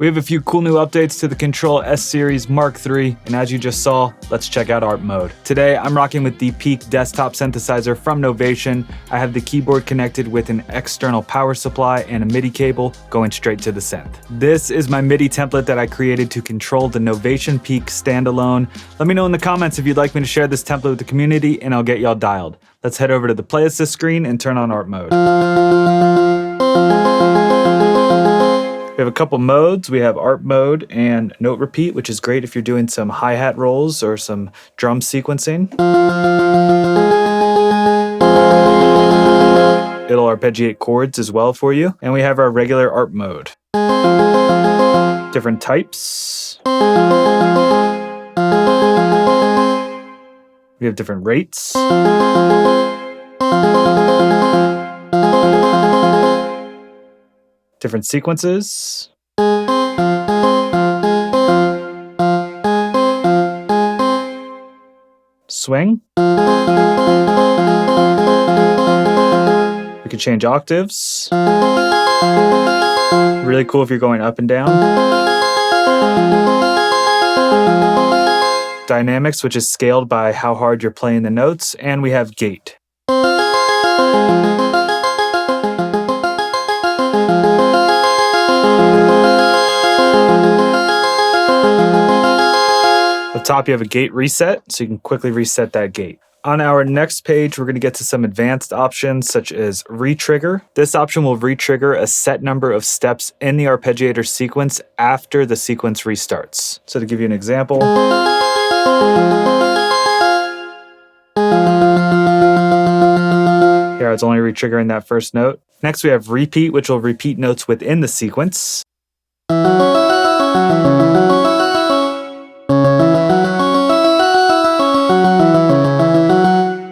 We have a few cool new updates to the Kontrol S-Series MK3, and as you just saw, let's check out Arp mode. Today, I'm rocking with the Peak desktop synthesizer from Novation. I have the keyboard connected with an external power supply and a MIDI cable going straight to the synth. This is my MIDI template that I created to control the Novation Peak standalone. Let me know in the comments if you'd like me to share this template with the community, and I'll get y'all dialed. Let's head over to the Play Assist screen and turn on Arp mode. We have a couple modes. We have Arp mode and note repeat, which is great if you're doing some hi-hat rolls or some drum sequencing. It'll arpeggiate chords as well for you. And we have our regular Arp mode. Different types. We have different rates. Different sequences. Swing. We can change octaves. Really cool if you're going up and down. Dynamics, which is scaled by how hard you're playing the notes. And we have gate. Up top, you have a gate reset, so you can quickly reset that gate. On our next page, we're going to get to some advanced options such as retrigger. This option will retrigger a set number of steps in the arpeggiator sequence after the sequence restarts. So to give you an example, here it's only retriggering that first note. Next, we have repeat, which will repeat notes within the sequence.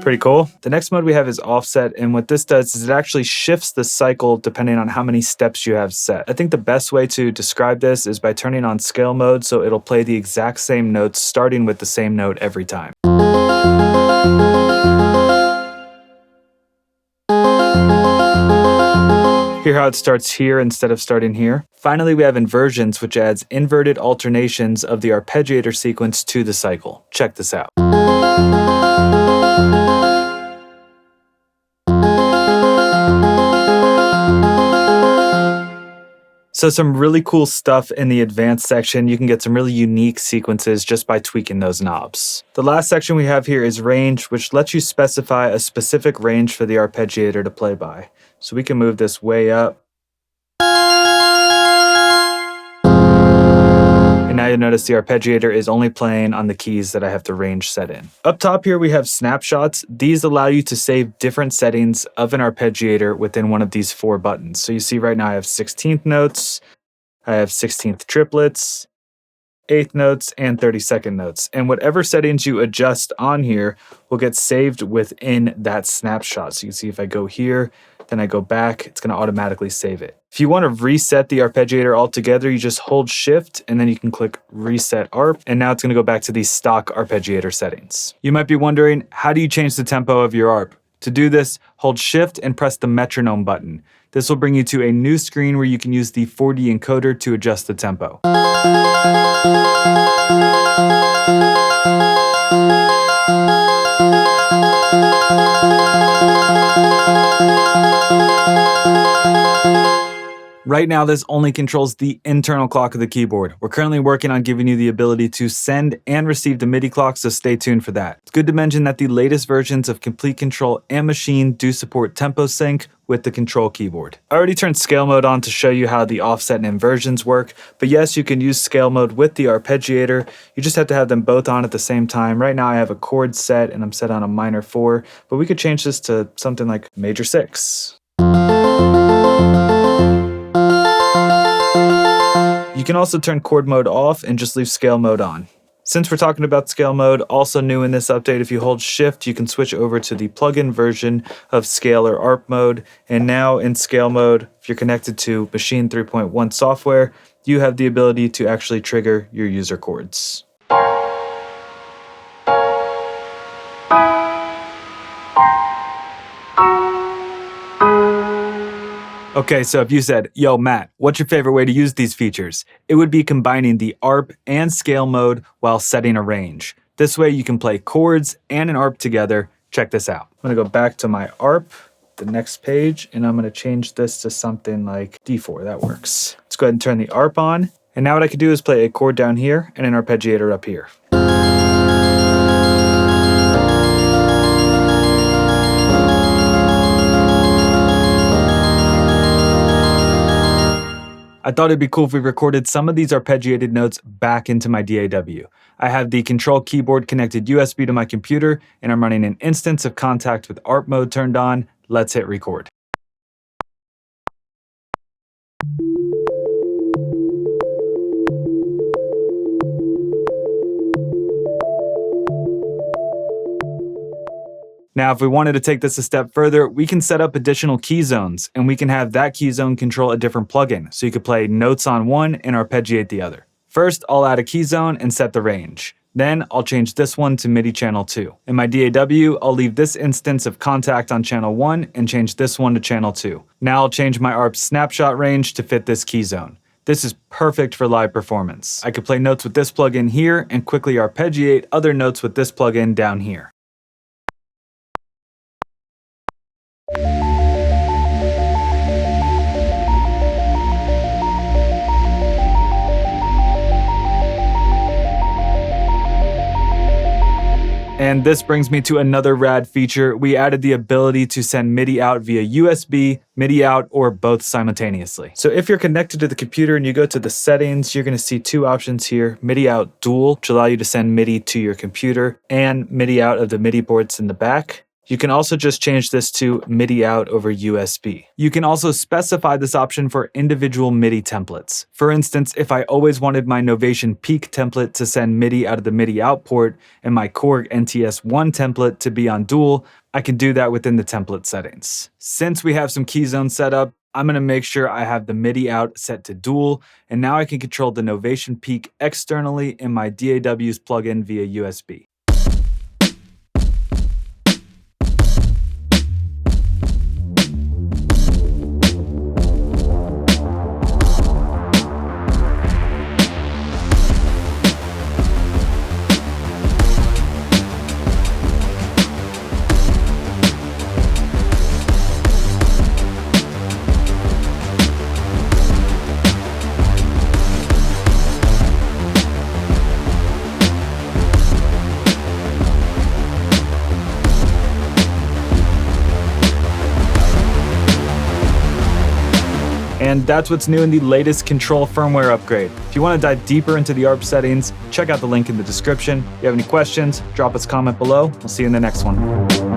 Pretty cool. The next mode we have is offset, and what this does is it actually shifts the cycle depending on how many steps you have set. I think the best way to describe this is by turning on scale mode, so it'll play the exact same notes starting with the same note every time. Hear how it starts here instead of starting here. Finally, we have inversions, which adds inverted alternations of the arpeggiator sequence to the cycle. Check this out. So some really cool stuff in the advanced section. You can get some really unique sequences just by tweaking those knobs. The last section we have here is range, which lets you specify a specific range for the arpeggiator to play by. So we can move this way up. And now you'll notice the arpeggiator is only playing on the keys that I have the range set in. Up top here we have snapshots. These allow you to save different settings of an arpeggiator within one of these 4 buttons. So you see right now I have 16th notes, I have 16th triplets, 8th notes, and 32nd notes. And whatever settings you adjust on here will get saved within that snapshot. So you can see if I go here, then I go back, it's going to automatically save it. If you want to reset the arpeggiator altogether, you just hold Shift and then you can click Reset Arp, and now it's going to go back to these stock arpeggiator settings. You might be wondering, how do you change the tempo of your arp? To do this, hold Shift and press the metronome button. This will bring you to a new screen where you can use the 4D encoder to adjust the tempo. Right now, this only controls the internal clock of the keyboard. We're currently working on giving you the ability to send and receive the MIDI clock, so stay tuned for that. It's good to mention that the latest versions of Komplete Kontrol and Maschine do support tempo sync with the Kontrol keyboard. I already turned scale mode on to show you how the offset and inversions work, but yes, you can use scale mode with the arpeggiator. You just have to have them both on at the same time. Right now I have a chord set and I'm set on a minor 4, but we could change this to something like major 6. You can also turn chord mode off and just leave scale mode on. Since we're talking about scale mode, also new in this update, if you hold Shift, you can switch over to the plugin version of scale or Arp mode. And now in scale mode, if you're connected to Maschine 3.1 software, you have the ability to actually trigger your user chords. Okay, so if you said, yo, Matt, what's your favorite way to use these features? It would be combining the ARP and scale mode while setting a range. This way you can play chords and an ARP together. Check this out. I'm gonna go back to my ARP, the next page, and I'm gonna change this to something like D4, that works. Let's go ahead and turn the ARP on. And now what I can do is play a chord down here and an arpeggiator up here. I thought it'd be cool if we recorded some of these arpeggiated notes back into my DAW. I have the control keyboard connected USB to my computer, and I'm running an instance of Kontakt with ARP mode turned on. Let's hit record. Now, if we wanted to take this a step further, we can set up additional key zones, and we can have that key zone control a different plugin, so you could play notes on one and arpeggiate the other. First, I'll add a key zone and set the range. Then, I'll change this one to MIDI channel 2. In my DAW, I'll leave this instance of Kontakt on channel 1 and change this one to channel 2. Now I'll change my ARP snapshot range to fit this key zone. This is perfect for live performance. I could play notes with this plugin here and quickly arpeggiate other notes with this plugin down here. And this brings me to another rad feature. We added the ability to send MIDI out via USB, MIDI out, or both simultaneously. So if you're connected to the computer and you go to the settings, you're gonna see two options here: MIDI out dual, which allow you to send MIDI to your computer, and MIDI out of the MIDI ports in the back. You can also just change this to MIDI out over USB. You can also specify this option for individual MIDI templates. For instance, if I always wanted my Novation Peak template to send MIDI out of the MIDI out port and my Korg NTS1 template to be on dual, I can do that within the template settings. Since we have some key zones set up, I'm gonna make sure I have the MIDI out set to dual, and now I can control the Novation Peak externally in my DAW's plugin via USB. And that's what's new in the latest Kontrol firmware upgrade. If you want to dive deeper into the ARP settings, check out the link in the description. If you have any questions, drop us a comment below. We'll see you in the next one.